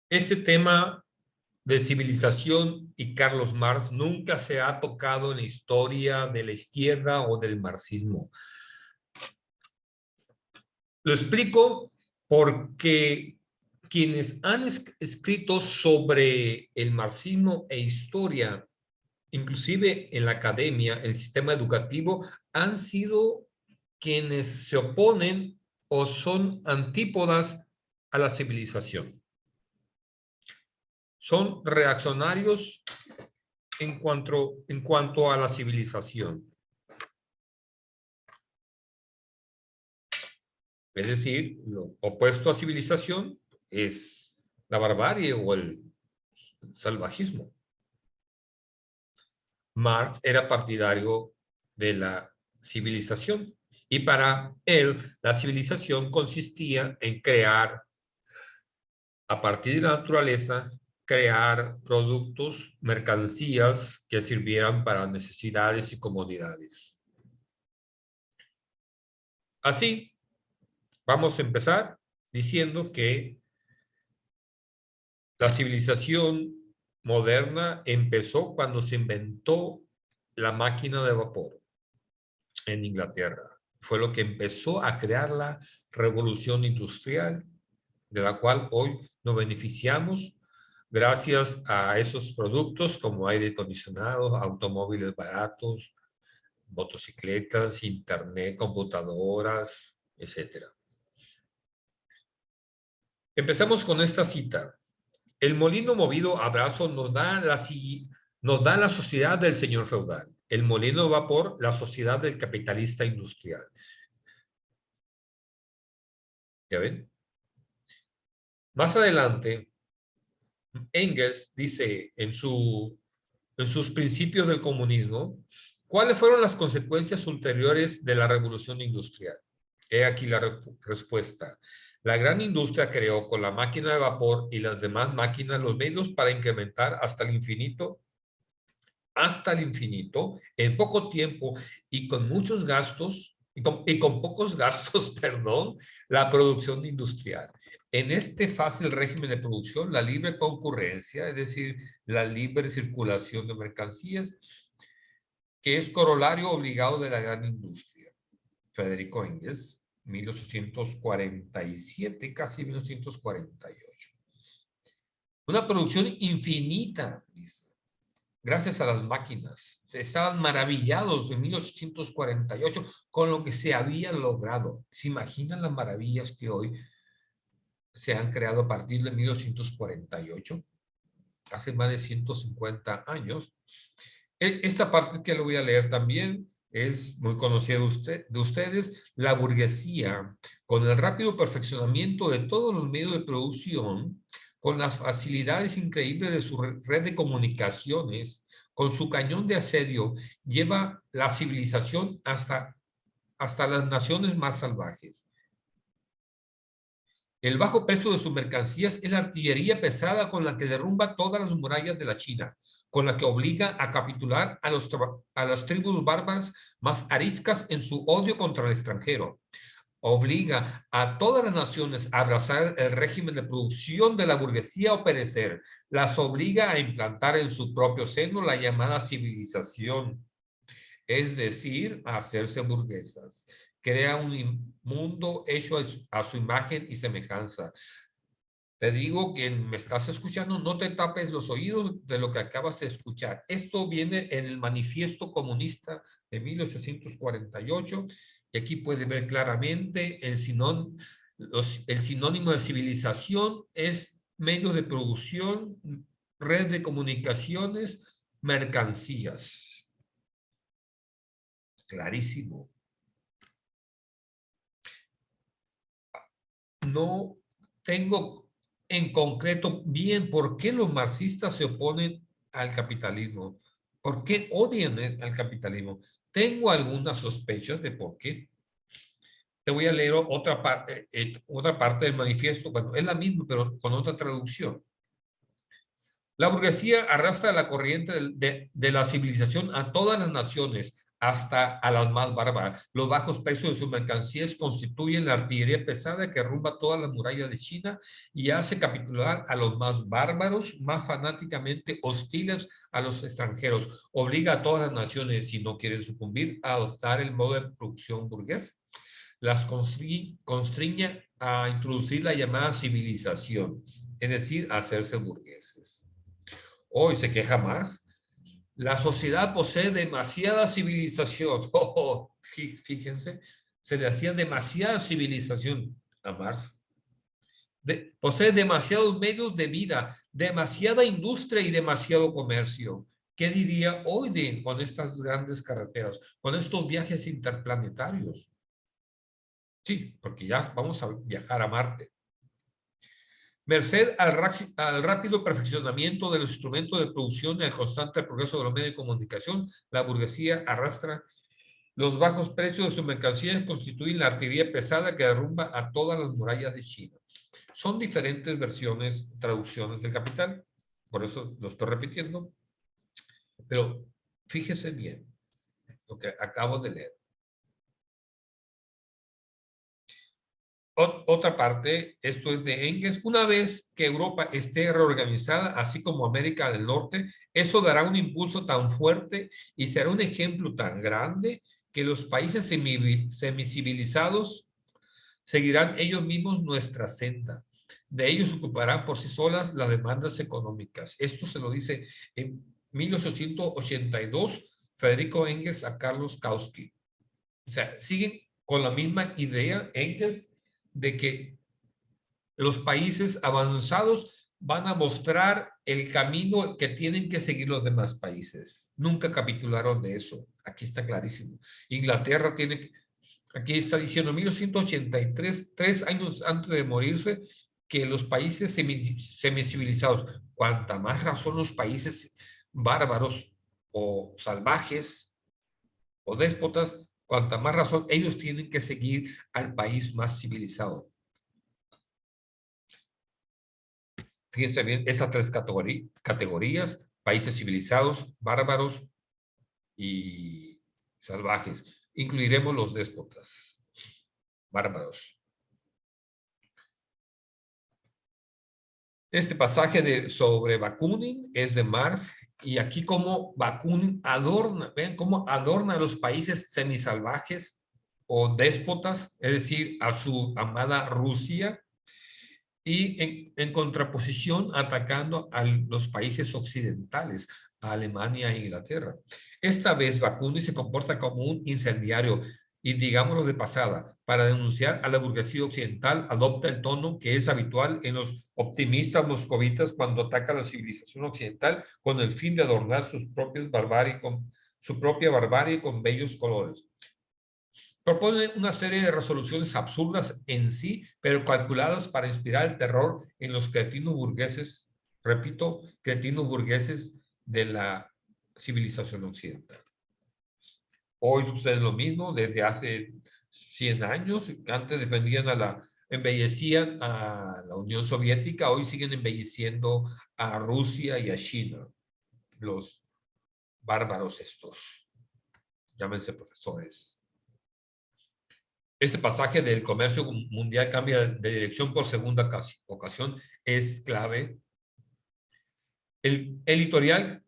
Este tema de civilización y Carlos Marx nunca se ha tocado en la historia de la izquierda o del marxismo. Lo explico porque quienes han escrito sobre el marxismo e historia, inclusive en la academia, el sistema educativo, han sido quienes se oponen o son antípodas a la civilización. Son reaccionarios en cuanto a la civilización. Es decir, lo opuesto a civilización es la barbarie o el salvajismo. Marx era partidario de la civilización y para él la civilización consistía en crear, a partir de la naturaleza, crear productos, mercancías que sirvieran para necesidades y comodidades. Así, vamos a empezar diciendo que la civilización moderna empezó cuando se inventó la máquina de vapor en Inglaterra. Fue lo que empezó a crear la revolución industrial, de la cual hoy nos beneficiamos gracias a esos productos como aire acondicionado, automóviles baratos, motocicletas, internet, computadoras, etc. Empezamos con esta cita. El molino movido a brazo nos da la sociedad del señor feudal. El molino de vapor, la sociedad del capitalista industrial. ¿Ya ven? Más adelante, Engels dice en sus principios del comunismo, ¿cuáles fueron las consecuencias ulteriores de la revolución industrial? He aquí la respuesta. La gran industria creó con la máquina de vapor y las demás máquinas los medios para incrementar hasta el infinito, en poco tiempo y con muchos gastos, y con pocos gastos, perdón, la producción industrial. En este fácil régimen de producción, la libre concurrencia, es decir, la libre circulación de mercancías, que es corolario obligado de la gran industria. Federico Engels, 1847, casi 1948. Una producción infinita, dice, gracias a las máquinas. Estaban maravillados en 1848 con lo que se había logrado. ¿Se imaginan las maravillas que hoy se han creado a partir de 1948? Hace más de 150 años. Esta parte que le voy a leer también es muy conocida de ustedes. La burguesía, con el rápido perfeccionamiento de todos los medios de producción, con las facilidades increíbles de su red de comunicaciones, con su cañón de asedio, lleva la civilización hasta las naciones más salvajes. El bajo precio de sus mercancías es la artillería pesada con la que derrumba todas las murallas de la China, con la que obliga a capitular a las tribus bárbaras más ariscas en su odio contra el extranjero. Obliga a todas las naciones a abrazar el régimen de producción de la burguesía o perecer. Las obliga a implantar en su propio seno la llamada civilización, es decir, a hacerse burguesas. Crea un mundo hecho a su imagen y semejanza. Te digo, quien me estás escuchando, no te tapes los oídos de lo que acabas de escuchar. Esto viene en el Manifiesto Comunista de 1848 y aquí puedes ver claramente el sinónimo de civilización es medios de producción, red de comunicaciones, mercancías. Clarísimo. No tengo en concreto bien por qué los marxistas se oponen al capitalismo. ¿Por qué odian al capitalismo? Tengo algunas sospechas de por qué. Te voy a leer otra parte del manifiesto. Bueno, es la misma, pero con otra traducción. La burguesía arrastra la corriente de la civilización a todas las naciones, hasta a las más bárbaras. Los bajos precios de sus mercancías constituyen la artillería pesada que derrumba todas las murallas de China y hace capitular a los más bárbaros, más fanáticamente hostiles a los extranjeros. Obliga a todas las naciones, si no quieren sucumbir, a adoptar el modo de producción burgués. Las constriña a introducir la llamada civilización, es decir, a hacerse burgueses. Hoy se queja más. La sociedad posee demasiada civilización. Oh, fíjense, se le hacía demasiada civilización a Marx. Posee demasiados medios de vida, demasiada industria y demasiado comercio. ¿Qué diría hoy con estas grandes carreteras, con estos viajes interplanetarios? Sí, porque ya vamos a viajar a Marte. Merced al rápido perfeccionamiento de los instrumentos de producción y al constante progreso de los medios de comunicación, la burguesía arrastra los bajos precios de sus mercancías constituyen la artillería pesada que derrumba a todas las murallas de China. Son diferentes versiones, traducciones del Capital, por eso lo estoy repitiendo, pero fíjese bien lo que acabo de leer. Otra parte, esto es de Engels, una vez que Europa esté reorganizada, así como América del Norte, eso dará un impulso tan fuerte y será un ejemplo tan grande que los países semicivilizados seguirán ellos mismos nuestra senda. De ellos ocuparán por sí solas las demandas económicas. Esto se lo dice en 1882 Federico Engels a Carlos Kautsky. O sea, siguen con la misma idea Engels de que los países avanzados van a mostrar el camino que tienen que seguir los demás países. Nunca capitularon de eso. Aquí está clarísimo. Inglaterra tiene que, aquí está diciendo 1983, 3 años antes de morirse, que los países semicivilizados, cuanta más razón los países bárbaros o salvajes o déspotas, cuanta más razón ellos tienen que seguir al país más civilizado. Fíjense bien, esas 3 categorías, países civilizados, bárbaros y salvajes. Incluiremos los déspotas, bárbaros. Este pasaje sobre Bakunin es de Marx y aquí como Bakunin adorna, vean cómo adorna a los países semisalvajes o déspotas, es decir, a su amada Rusia, y en contraposición atacando a los países occidentales, a Alemania e Inglaterra. Esta vez Bakunin se comporta como un incendiario y, digámoslo de pasada, para denunciar a la burguesía occidental, adopta el tono que es habitual en los optimistas moscovitas cuando atacan a la civilización occidental con el fin de adornar su propia barbarie con bellos colores. Propone una serie de resoluciones absurdas en sí, pero calculadas para inspirar el terror en los cretinos burgueses, repito, cretinos burgueses de la civilización occidental. Hoy sucede lo mismo desde hace 100 años, antes embellecían a la Unión Soviética, hoy siguen embelleciendo a Rusia y a China, los bárbaros estos, llámense profesores. Este pasaje del comercio mundial cambia de dirección por segunda ocasión, es clave. El editorial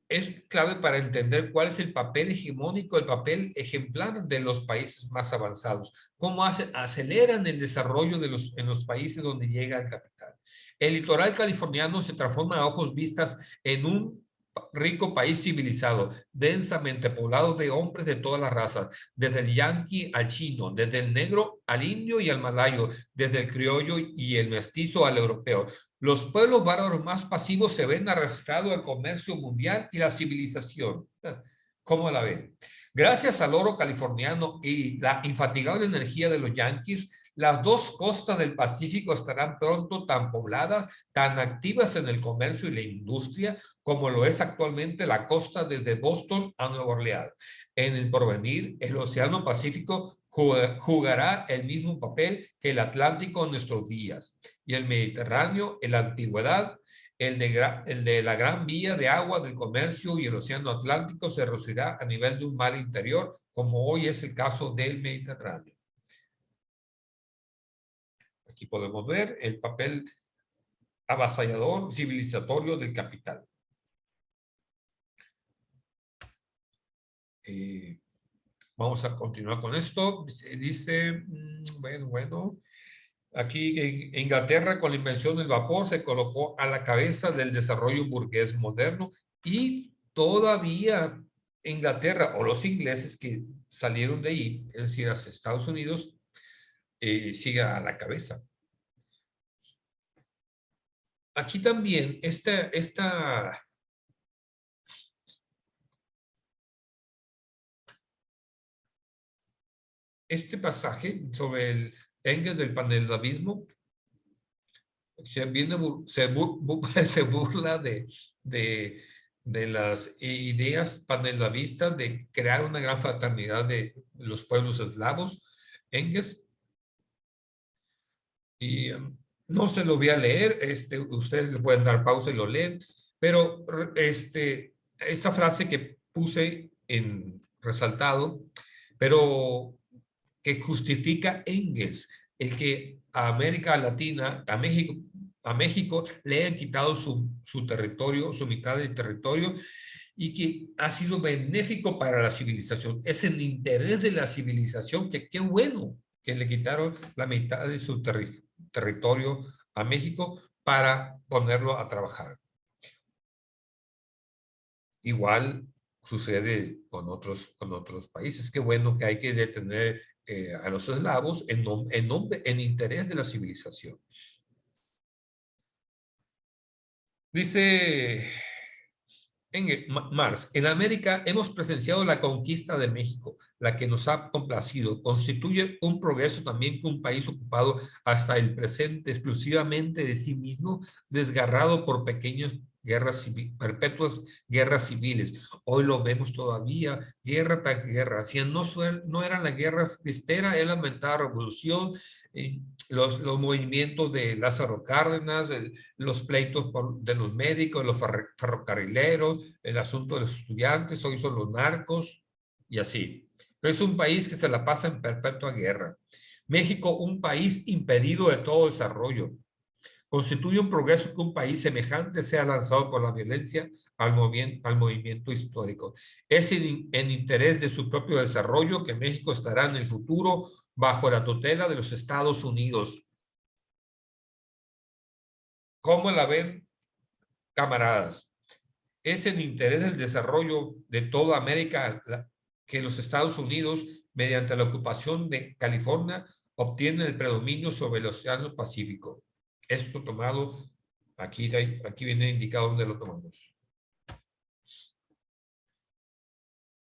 es clave para entender cuál es el papel hegemónico, el papel ejemplar de los países más avanzados, cómo aceleran el desarrollo en los países donde llega el capital. El litoral californiano se transforma a ojos vistas en un rico país civilizado, densamente poblado de hombres de todas las razas, desde el yanqui al chino, desde el negro al indio y al malayo, desde el criollo y el mestizo al europeo. Los pueblos bárbaros más pasivos se ven arrastrados al comercio mundial y la civilización. ¿Cómo la ven? Gracias al oro californiano y la infatigable energía de los yanquis, las dos costas del Pacífico estarán pronto tan pobladas, tan activas en el comercio y la industria, como lo es actualmente la costa desde Boston a Nueva Orleans. En el porvenir, el Océano Pacífico jugará el mismo papel que el Atlántico en nuestros días y el Mediterráneo en la antigüedad. el de la gran vía de agua del comercio y el océano Atlántico se reducirá a nivel de un mar interior, como hoy es el caso del Mediterráneo. Aquí podemos ver el papel avasallador civilizatorio del capital. Vamos a continuar con esto. Dice, bueno, aquí en Inglaterra, con la invención del vapor, se colocó a la cabeza del desarrollo burgués moderno y todavía Inglaterra o los ingleses que salieron de ahí, es decir, hacia Estados Unidos, sigue a la cabeza. Aquí también este pasaje sobre el Engels del panslavismo se burla de las ideas panslavistas de crear una gran fraternidad de los pueblos eslavos, Engels. Y no se lo voy a leer, ustedes le pueden dar pausa y lo leen, pero esta frase que puse en resaltado, pero que justifica Engels, el que a América Latina, a México le han quitado su territorio, su mitad del territorio, y que ha sido benéfico para la civilización. Es el interés de la civilización que qué bueno que le quitaron la mitad de su territorio a México para ponerlo a trabajar. Igual sucede con otros países. Qué bueno que hay que detener a los eslavos en interés de la civilización. Dice Marx, en América hemos presenciado la conquista de México, la que nos ha complacido. Constituye un progreso también que un país ocupado hasta el presente exclusivamente de sí mismo, desgarrado por pequeñas perpetuas guerras civiles. Hoy lo vemos todavía, guerra tras guerra. Si no eran las guerras cristeras, era la lamentada revolución, los movimientos de Lázaro Cárdenas, los pleitos de los médicos, los ferrocarrileros, el asunto de los estudiantes, hoy son los narcos y así. Pero es un país que se la pasa en perpetua guerra. México, un país impedido de todo desarrollo. Constituye un progreso que un país semejante sea lanzado por la violencia al movimiento histórico. Es en interés de su propio desarrollo que México estará en el futuro bajo la tutela de los Estados Unidos. ¿Cómo la ven, camaradas? Es en interés del desarrollo de toda América que los Estados Unidos, mediante la ocupación de California, obtienen el predominio sobre el Océano Pacífico. Esto tomado, aquí viene indicado dónde lo tomamos.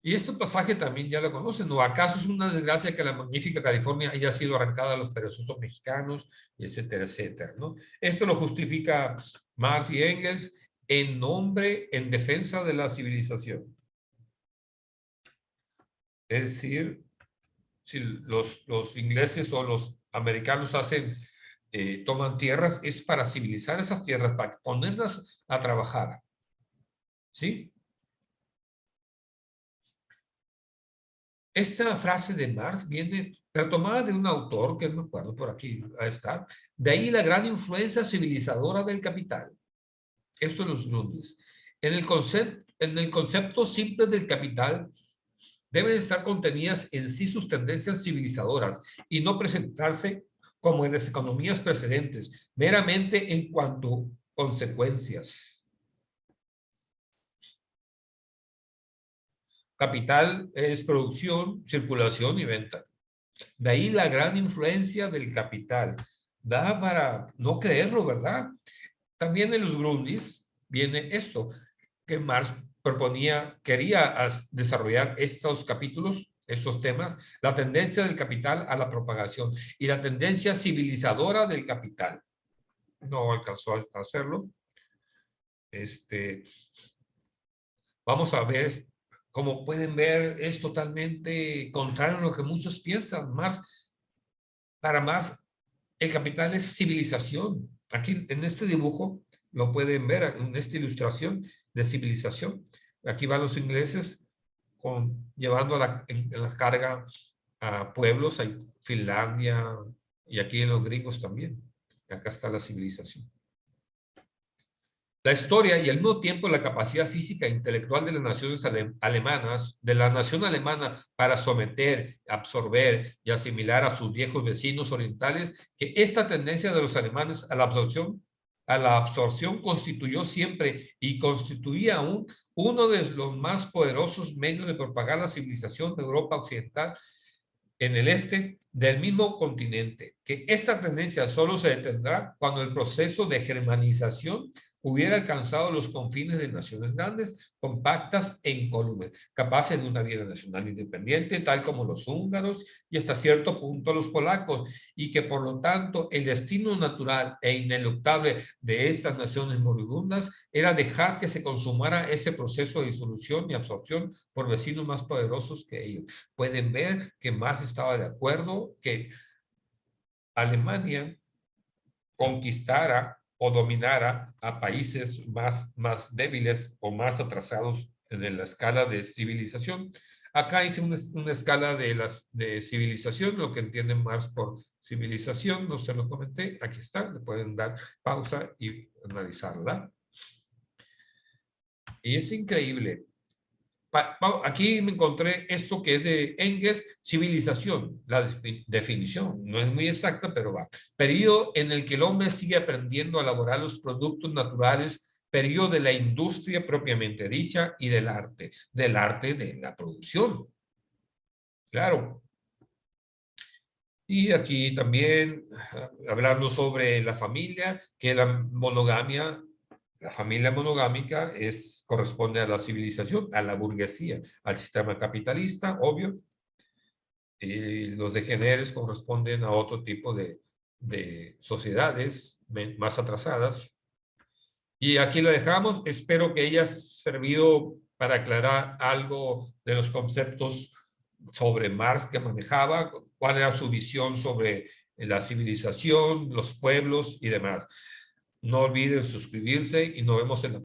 Y este pasaje también ya lo conocen, ¿no? ¿Acaso es una desgracia que la magnífica California haya sido arrancada a los perezosos mexicanos, etcétera, etcétera, ¿no? Esto lo justifica Marx y Engels en defensa de la civilización. Es decir, si los ingleses o los americanos toman tierras, es para civilizar esas tierras, para ponerlas a trabajar. ¿Sí? Esta frase de Marx viene retomada de un autor que no me acuerdo, por aquí está. De ahí la gran influencia civilizadora del capital. Esto en los Grundis. En el concepto simple del capital deben estar contenidas en sí sus tendencias civilizadoras y no presentarse como en las economías precedentes, meramente en cuanto a consecuencias. Capital es producción, circulación y venta. De ahí la gran influencia del capital. Da para no creerlo, ¿verdad? También en los Grundis viene esto, que Marx quería desarrollar estos capítulos, estos temas, la tendencia del capital a la propagación y la tendencia civilizadora del capital. No alcanzó a hacerlo. Vamos a ver, como pueden ver, es totalmente contrario a lo que muchos piensan. Para Marx, el capital es civilización. Aquí en este dibujo Lo pueden ver en esta ilustración de civilización. Aquí van los ingleses llevando en la carga a pueblos, a Finlandia, y aquí en los gringos también. Acá está la civilización. La historia y al mismo tiempo la capacidad física e intelectual de las naciones alemanas, de la nación alemana para someter, absorber y asimilar a sus viejos vecinos orientales, que esta tendencia de los alemanes a la absorción constituyó siempre y constituía aún uno de los más poderosos medios de propagar la civilización de Europa Occidental en el este del mismo continente, que esta tendencia solo se detendrá cuando el proceso de germanización hubiera alcanzado los confines de naciones grandes, compactas e incólumes, capaces de una vida nacional independiente, tal como los húngaros y hasta cierto punto los polacos, y que por lo tanto el destino natural e ineluctable de estas naciones moribundas era dejar que se consumara ese proceso de disolución y absorción por vecinos más poderosos que ellos. Pueden ver que Marx estaba de acuerdo que Alemania conquistara o dominara a países más débiles o más atrasados en la escala de civilización. Acá hice una escala de civilización, lo que entienden Marx por civilización, no se lo comenté, aquí está, le pueden dar pausa y analizarla. Y es increíble. Aquí me encontré esto que es de Engels, civilización, la definición, no es muy exacta, pero va. Periodo en el que el hombre sigue aprendiendo a elaborar los productos naturales, periodo de la industria propiamente dicha y del arte de la producción. Claro. Y aquí también hablando sobre la familia, que la monogamia, la familia monogámica corresponde a la civilización, a la burguesía, al sistema capitalista, obvio. Y los degeneres corresponden a otro tipo de sociedades más atrasadas. Y aquí lo dejamos. Espero que haya servido para aclarar algo de los conceptos sobre Marx que manejaba, cuál era su visión sobre la civilización, los pueblos y demás. No olviden suscribirse y nos vemos en la